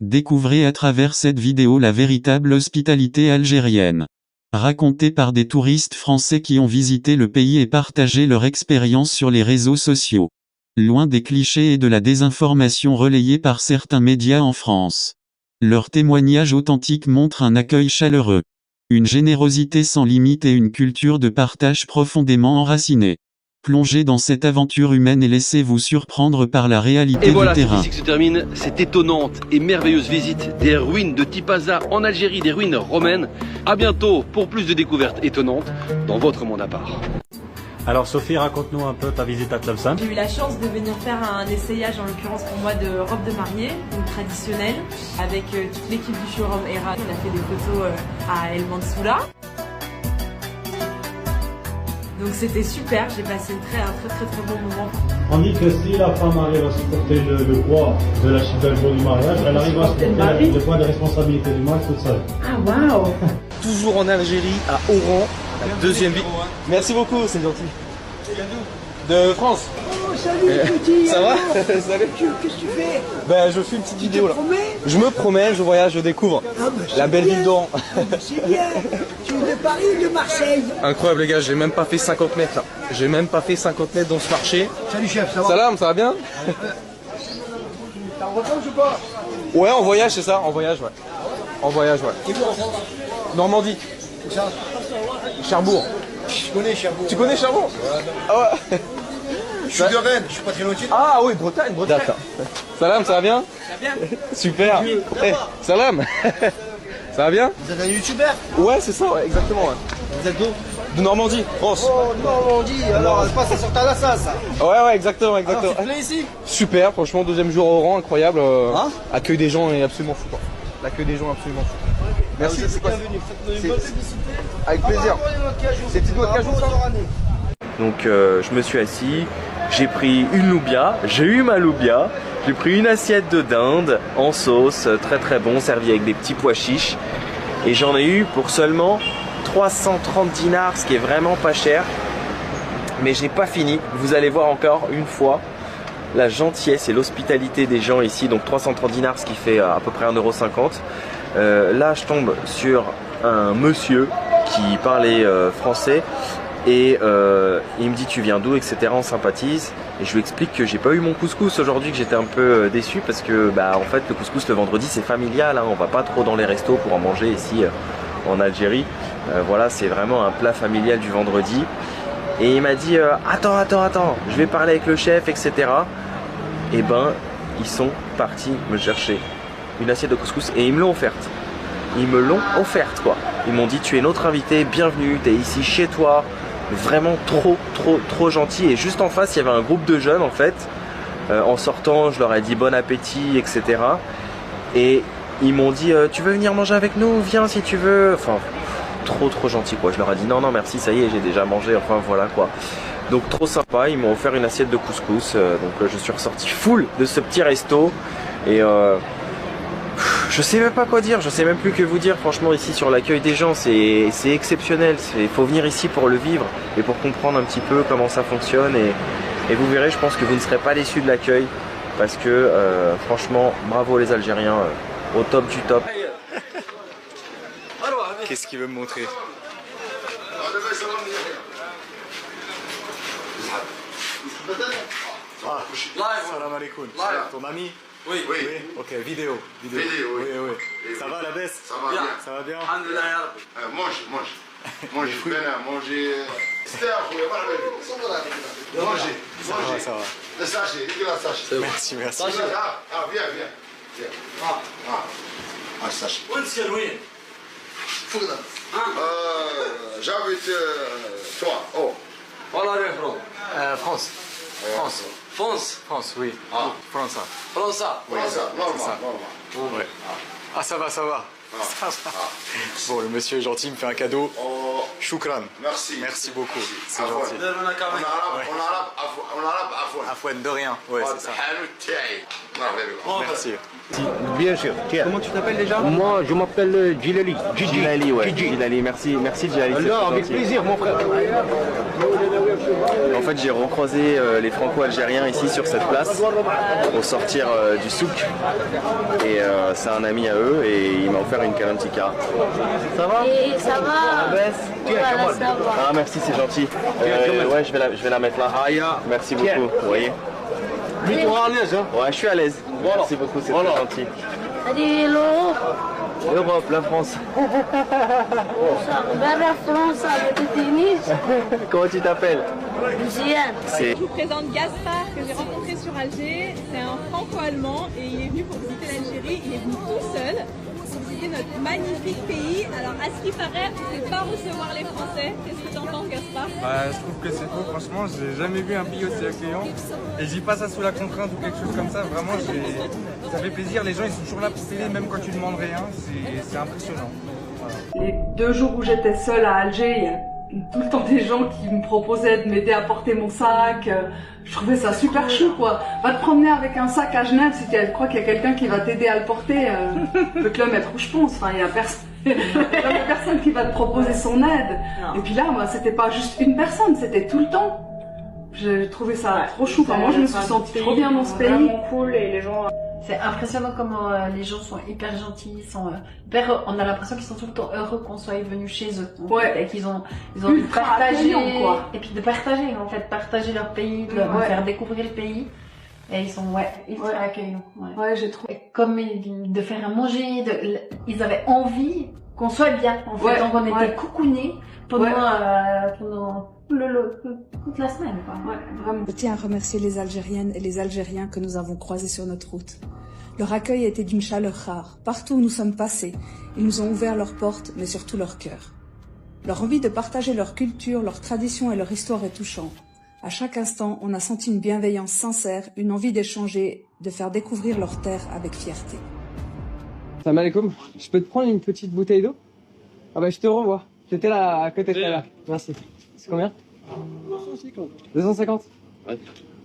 Découvrez à travers cette vidéo la véritable hospitalité algérienne. Racontée par des touristes français qui ont visité le pays et partagé leur expérience sur les réseaux sociaux. Loin des clichés et de la désinformation relayée par certains médias en France. Leurs témoignages authentiques montrent un accueil chaleureux, une générosité sans limite et une culture de partage profondément enracinée. Plongez dans cette aventure humaine et laissez-vous surprendre par la réalité du terrain. Et voilà, c'est ici que se termine cette étonnante et merveilleuse visite des ruines de Tipaza en Algérie, des ruines romaines. A bientôt pour plus de découvertes étonnantes dans votre monde à part. Alors Sophie, raconte-nous un peu ta visite à Tlemcen. J'ai eu la chance de venir faire un essayage, en l'occurrence pour moi, de robe de mariée, donc traditionnelle, avec toute l'équipe du showroom Era. On a fait des photos à El Mansoura. Donc c'était super, j'ai passé un très bon moment. On dit que si la femme arrive à supporter le poids de la chute jour du mariage, elle arrive à supporter le poids des responsabilités du mariage toute seule. Ah waouh! Toujours en Algérie, à Oran, la deuxième ville. Merci beaucoup, c'est gentil. De France. Oh salut petit. Ça va? Salut. Qu'est-ce que tu fais? Ben je fais une petite vidéo là. Je me promène, je voyage, je découvre la belle ville d'Oran. C'est bien. Tu es de Paris ou de Marseille? Incroyable les gars, j'ai même pas fait 50 mètres là. J'ai même pas fait 50 mètres dans ce marché. Salut chef, ça va? Salam, ça va bien? T'es en vacances ou pas? Ouais, en voyage c'est ça, en voyage ouais. En voyage ouais. T'es où en France? Normandie. Où ça? Cherbourg. Je connais Cherbourg. Tu connais Cherbourg? Ah ouais. Je suis de Rennes, je suis pas très loin de chez toi. Ah oui, Bretagne. D'accord. Salam, ça va bien? Ça va bien. Super. Hey, salam. Ça va bien? Vous êtes un youtubeur? Ouais, c'est ça, ouais, exactement. Ouais. Vous êtes d'où? De Normandie, France. Oh, Normandie, alors elle passe sur Talassa, ça. Ouais, exactement. Alors, tu te plais ici? Super, franchement, deuxième jour au rang, incroyable. Hein? Accueil des gens est absolument fou, quoi. L'accueil des gens est absolument fou. Merci, c'est quoi? Avec plaisir. C'est petite noix de cajou, ça? Donc, je me suis assis. J'ai pris une loubia, j'ai eu ma loubia, j'ai pris une assiette de dinde en sauce, très bon, servi avec des petits pois chiches. Et j'en ai eu pour seulement 330 dinars, ce qui est vraiment pas cher. Mais j'ai pas fini, vous allez voir encore une fois la gentillesse et l'hospitalité des gens ici. Donc 330 dinars, ce qui fait à peu près 1,50 €. Là, je tombe sur un monsieur qui parlait français. Et il me dit tu viens d'où, etc. On sympathise et je lui explique que j'ai pas eu mon couscous aujourd'hui, que j'étais un peu déçu parce que en fait le couscous le vendredi c'est familial, hein, on va pas trop dans les restos pour en manger ici en Algérie. Voilà, c'est vraiment un plat familial du vendredi. Et il m'a dit attends, je vais parler avec le chef, etc. Et ben ils sont partis me chercher une assiette de couscous et ils me l'ont offerte. Ils me l'ont offerte quoi. Ils m'ont dit tu es notre invité, bienvenue, t'es ici chez toi. Vraiment trop gentil. Et juste en face il y avait un groupe de jeunes en fait. En sortant je leur ai dit bon appétit, etc. Et ils m'ont dit tu veux venir manger avec nous, viens si tu veux. Enfin trop gentil quoi. Je leur ai dit non merci, ça y est, j'ai déjà mangé, enfin voilà quoi. Donc trop sympa, ils m'ont offert une assiette de couscous. Donc je suis ressorti full de ce petit resto. Et je sais même pas quoi dire, je sais même plus que vous dire. Franchement ici sur l'accueil des gens c'est exceptionnel. Il faut venir ici pour le vivre et pour comprendre un petit peu comment ça fonctionne. Et vous verrez, je pense que vous ne serez pas déçus de l'accueil. Parce que franchement bravo les Algériens, au top du top. Qu'est-ce qu'il veut me montrer? Salam alaikum. Ton ami? Oui. Ok, vidéo. Oui. Ça va la baisse? Ça va bien. Mange. Manger. Ça va. Le sachet, Merci. Viens. Sachet. J'habite toi. Oh. France, oui. France. Oui, ça, normal. Ouais. Ah ça va. Bon, le monsieur est gentil, il me fait un cadeau. Shukran. Merci beaucoup. C'est gentil. On arabe, Afouane, de rien. Ouais, c'est ça. Merci. Bien sûr. Tiens. Comment tu t'appelles déjà? Moi, je m'appelle Djilali. Djilali, ouais. Djilali, merci Djilali. Alors, avec plaisir, mon frère. En fait, j'ai recroisé les Franco-Algériens ici sur cette place pour sortir du souk. Et c'est un ami à eux et il m'a offert une kalantika. Ça va? Et ça va? Voilà, ça va. Ah merci, c'est gentil. Ouais, je vais la mettre là. Merci beaucoup. Vous voyez? Lui, tu es à l'aise, hein? Ouais, je suis à l'aise. Merci beaucoup, c'est très gentil. Allez, l'Europe. L'Europe, la France. Ça regarde la France avec le tennis. Comment tu t'appelles? Lucienne. C'est... Je vous présente Gaspard que j'ai rencontré sur Alger. C'est un franco-allemand et il est venu pour visiter l'Algérie. Il est venu tout seul pour visiter notre magnifique pays. Alors à ce qui paraît, on ne sait pas recevoir les Français. Qu'est-ce que tu en penses, Gaspard? Je trouve que c'est faux. Franchement, j'ai jamais vu un pays aussi accueillant. Et je dis pas ça sous la contrainte ou quelque chose comme ça. Vraiment, ça fait plaisir. Les gens, ils sont toujours là pour t'aider, même quand tu demandes rien. C'est impressionnant. Voilà. Les 2 jours où j'étais seule à Alger, il y a tout le temps des gens qui me proposaient de m'aider à porter mon sac. Je trouvais ça super chou, quoi. Va te promener avec un sac à Genève, si tu crois qu'il y a quelqu'un qui va t'aider à le porter, peut te le mettre où je pense. Enfin, il y a personne qui va te proposer son aide. Et puis là, moi, c'était pas juste une personne, c'était tout le temps. J'ai trouvé ça trop chou. Enfin, moi, je me suis sentie trop bien dans ce pays. Vraiment cool et les gens... C'est impressionnant comment les gens sont hyper gentils, on a l'impression qu'ils sont tout le temps heureux qu'on soit venus chez eux. Ouais. Et qu'ils ont envie de partager, quoi. Et puis de partager, en fait, partager leur pays, de leur faire découvrir le pays. Et ils sont, ultra accueillants. Ouais, j'ai trouvé. Et comme de faire à manger, ils avaient envie qu'on soit bien, en fait. Donc on était coucounés pendant toute la semaine, quoi. Ouais, vraiment. Je tiens à remercier les Algériennes et les Algériens que nous avons croisés sur notre route. Leur accueil a été d'une chaleur rare. Partout où nous sommes passés, ils nous ont ouvert leurs portes, mais surtout leur cœur. Leur envie de partager leur culture, leur tradition et leur histoire est touchant. À chaque instant, on a senti une bienveillance sincère, une envie d'échanger, de faire découvrir leur terre avec fierté. Salam alaikum, je peux te prendre une petite bouteille d'eau? Ah bah je te revois, j'étais là à côté de là. Merci. C'est combien? 250. 250? Ouais.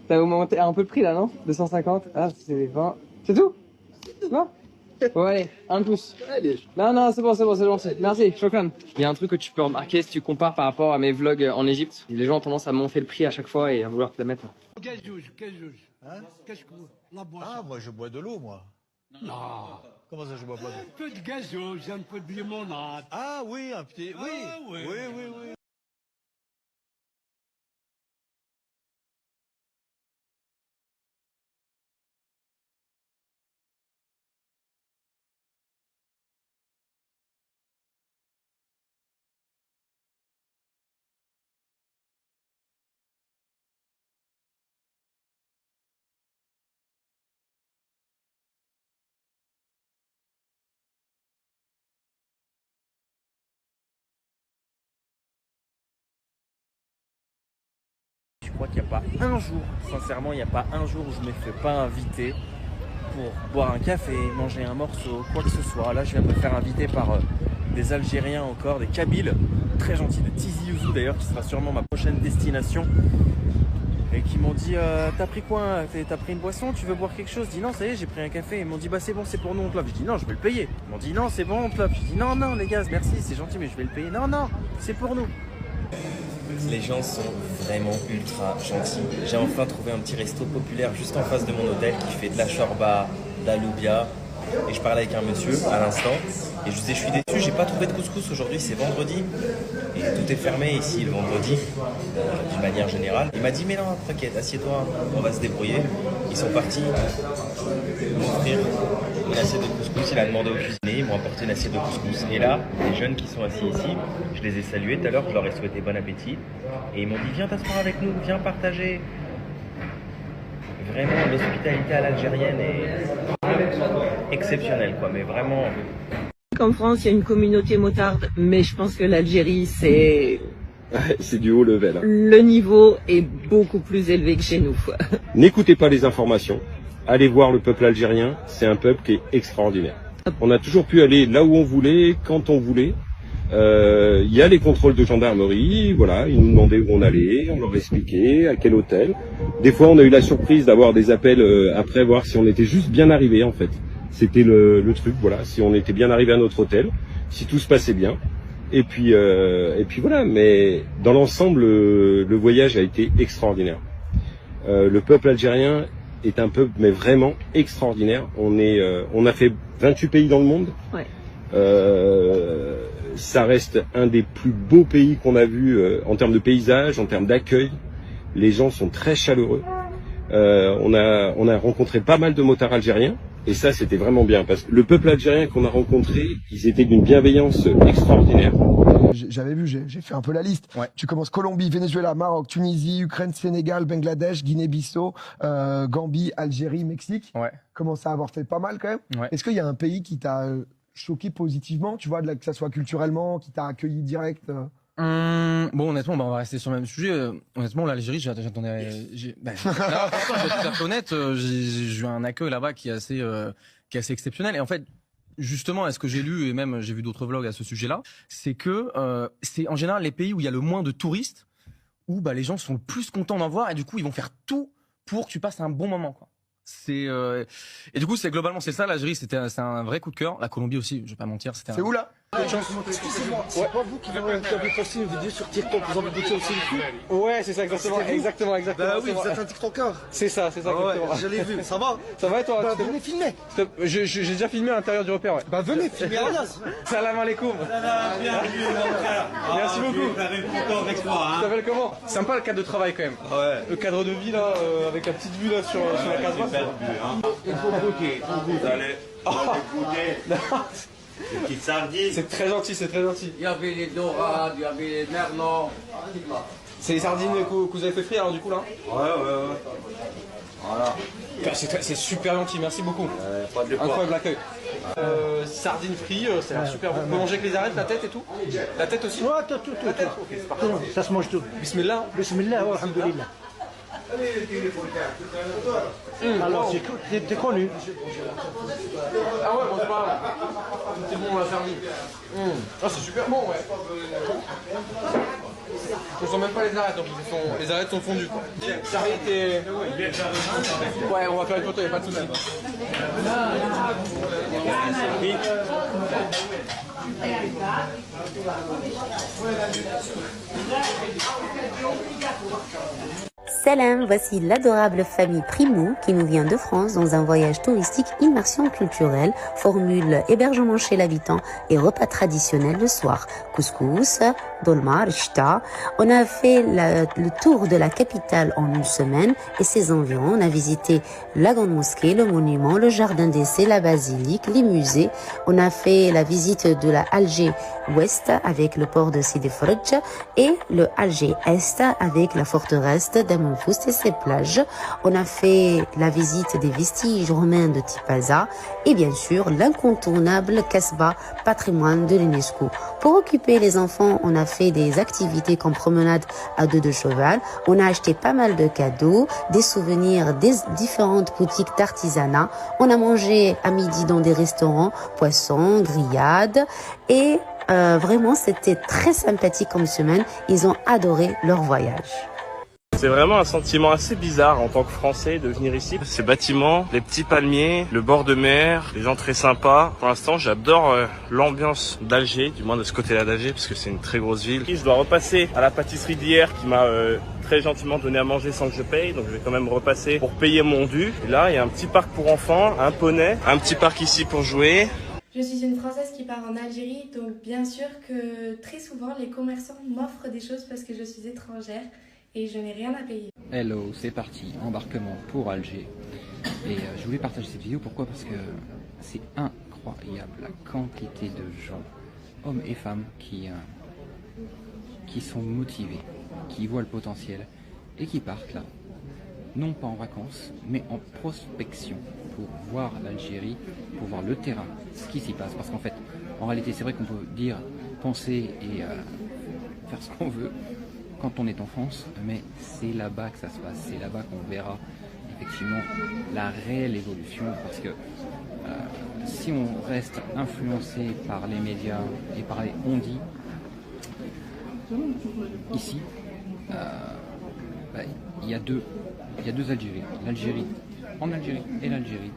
T'as augmenté un peu le prix là, non? 250. Ah, c'est 20. C'est tout? Non? Bon allez, un de plus. Allez. Non, c'est bon, c'est gentil. Merci, shukran. Il y a un truc que tu peux remarquer si tu compares par rapport à mes vlogs en Égypte. Les gens ont tendance à monter le prix à chaque fois et à vouloir te la mettre. Quel juge? Hein? Qu'est-ce que la boisson? Ah, moi je bois de l'eau, moi. Non. Comment ça, je bois pas d'eau? Un peu de gazeuse, un peu de limonade. Ah oui, un petit... Oui, oui. Je crois qu'il n'y a pas un jour, sincèrement, il n'y a pas un jour où je ne me fais pas inviter pour boire un café, manger un morceau, quoi que ce soit. Là, je viens de me faire inviter par des Algériens encore, des Kabyles, très gentils, de Tizi Ouzou d'ailleurs, qui sera sûrement ma prochaine destination. Et qui m'ont dit, t'as pris quoi? T'as pris une boisson? Tu veux boire quelque chose? Je dis non, ça y est, j'ai pris un café. Ils m'ont dit, bah c'est bon, c'est pour nous, on te l'offre. Je dis non, je vais le payer. Ils m'ont dit non, c'est bon, on te l'offre. Je dis non, les gars, merci, c'est gentil, mais je vais le payer. Non, c'est pour nous. Les gens sont vraiment ultra gentils. J'ai enfin trouvé un petit resto populaire juste en face de mon hôtel qui fait de la shorba, de la loubia. Et je parlais avec un monsieur à l'instant et je lui disais je suis déçu, j'ai pas trouvé de couscous aujourd'hui, c'est vendredi et tout est fermé ici le vendredi d'une manière générale. Il m'a dit mais non, t'inquiète, assieds-toi, on va se débrouiller. Ils sont partis m'offrir une assiette de couscous, il a demandé au cuisinier, ils m'ont apporté une assiette de couscous. Et là, les jeunes qui sont assis ici, je les ai salués tout à l'heure, je leur ai souhaité bon appétit et ils m'ont dit viens t'asseoir avec nous, viens partager. Vraiment, l'hospitalité à l'algérienne est exceptionnelle, quoi, mais vraiment... En France, il y a une communauté motarde, mais je pense que l'Algérie, c'est... c'est du haut level. Hein. Le niveau est beaucoup plus élevé que chez nous. N'écoutez pas les informations, allez voir le peuple algérien, c'est un peuple qui est extraordinaire. On a toujours pu aller là où on voulait, quand on voulait. Il y a les contrôles de gendarmerie, voilà, ils nous demandaient où on allait, on leur expliquait à quel hôtel. Des fois, on a eu la surprise d'avoir des appels après, voir si on était juste bien arrivé en fait. C'était le truc, voilà, si on était bien arrivé à notre hôtel, si tout se passait bien. Et puis voilà, mais dans l'ensemble, le voyage a été extraordinaire. Le peuple algérien est un peuple mais vraiment extraordinaire. On a fait 28 pays dans le monde. Ouais. Ça reste un des plus beaux pays qu'on a vu en termes de paysage, en termes d'accueil. Les gens sont très chaleureux. On a rencontré pas mal de motards algériens. Et ça, c'était vraiment bien, parce que le peuple algérien qu'on a rencontré, ils étaient d'une bienveillance extraordinaire. J'avais vu, j'ai fait un peu la liste. Ouais. Tu commences Colombie, Venezuela, Maroc, Tunisie, Ukraine, Sénégal, Bangladesh, Guinée-Bissau, Gambie, Algérie, Mexique. Ouais. Commence à avoir fait pas mal quand même. Ouais. Est-ce qu'il y a un pays qui t'a choqué positivement, tu vois, que ça soit culturellement, qui t'a accueilli direct Bon, honnêtement, on va rester sur le même sujet. Honnêtement, l'Algérie, j'attendais. Je vais être tout à fait honnête, j'ai eu un accueil là-bas qui est assez exceptionnel. Et en fait, justement, est-ce que j'ai lu et même j'ai vu d'autres vlogs à ce sujet-là, c'est que c'est en général les pays où il y a le moins de touristes, où les gens sont le plus contents d'en voir et du coup ils vont faire tout pour que tu passes un bon moment, quoi. Et du coup globalement c'est ça. L'Algérie c'est un vrai coup de cœur. La Colombie aussi, je vais pas mentir, c'était. C'est où là? Excusez-moi, c'est pas vous qui avez posté une vidéo sur TikTok, vous avez goûté aussi le cul? Ouais, c'est ça, exactement. Bah oui, vous êtes un TikToker. C'est ça, exactement. Ouais, je l'ai vu, ça va? Ça va et toi? Bah venez filmer. J'ai déjà filmé à l'intérieur du repère, ouais. Bah venez filmer Anas. Salam alaikum. Bienvenue mon frère. Merci beaucoup. Vous avez content avec moi, hein. Tu t'appelles comment? Sympa le cadre de travail quand même. Ouais. Le cadre de vie là, avec la petite vue là sur la case basse. Il faut goûter, vous allez goûter. Des petites sardines. C'est très gentil, c'est très gentil. Il y avait les dorades, il y avait les merlans. C'est les sardines que vous avez fait frire alors du coup là? Ouais. Voilà. C'est super gentil, merci beaucoup. Incroyable accueil. Sardines frites, ça a l'air super bon. On peut manger avec les arêtes, la tête et tout? La tête aussi? Ouais, tout. La tête, ok, c'est parfait. Ça se mange tout. Bismillah. Bismillah, wa alhamdoulilah. Alors, t'es connu. Ah ouais, bon, c'est pas grave. C'est bon, on l'a servi. Ah, c'est super bon, ouais. On sent même pas les arêtes, donc les arêtes sont fondues, quoi. Charité et... Ouais, on va faire une photo, y'a pas de soucis. Oui. Salam, voici l'adorable famille Primou qui nous vient de France dans un voyage touristique immersion culturelle, formule hébergement chez l'habitant et repas traditionnel le soir. Couscous, dolma, rishta. On a fait le tour de la capitale en une semaine et ses environs. On a visité la grande mosquée, le monument, le jardin d'essai, la basilique, les musées. On a fait la visite de la Alger Ouest avec le port de Sidi Fredj et le Alger Est avec la forteresse d'Amonfoust et ses plages. On a fait la visite des vestiges romains de Tipaza et bien sûr l'incontournable Casbah, patrimoine de l'UNESCO. Pour occuper les enfants, on a fait des activités comme promenade à dos de cheval. On a acheté pas mal de cadeaux, des souvenirs des différentes boutiques d'artisanat. On a mangé à midi dans des restaurants, poissons, grillades et vraiment c'était très sympathique comme semaine. Ils ont adoré leur voyage. C'est vraiment un sentiment assez bizarre en tant que Français de venir ici. Ces bâtiments, les petits palmiers, le bord de mer, les gens très sympas. Pour l'instant, j'adore l'ambiance d'Alger, du moins de ce côté-là d'Alger, parce que c'est une très grosse ville. Je dois repasser à la pâtisserie d'hier qui m'a très gentiment donné à manger sans que je paye. Donc je vais quand même repasser pour payer mon dû. Et là, il y a un petit parc pour enfants, un poney, un petit parc ici pour jouer. Je suis une Française qui part en Algérie, donc bien sûr que très souvent les commerçants m'offrent des choses parce que je suis étrangère et je n'ai rien à payer. Hello, c'est parti, embarquement pour Alger. Et je voulais partager cette vidéo, pourquoi? Parce que c'est incroyable la quantité de gens, hommes et femmes, qui sont motivés, qui voient le potentiel et qui partent là, non pas en vacances, mais en prospection, pour voir l'Algérie, pour voir le terrain, ce qui s'y passe. Parce qu'en fait, en réalité, c'est vrai qu'on peut dire, penser et faire ce qu'on veut quand on est en France, mais c'est là-bas que ça se passe, c'est là-bas qu'on verra effectivement la réelle évolution, parce que si on reste influencé par les médias et par les on-dit, ici, il y a deux Algéries, l'Algérie en Algérie et l'Algérie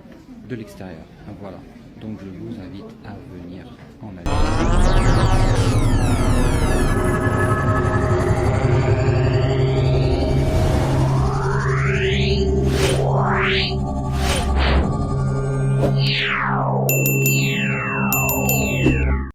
de l'extérieur. Voilà, donc je vous invite à venir en Algérie. Algérie.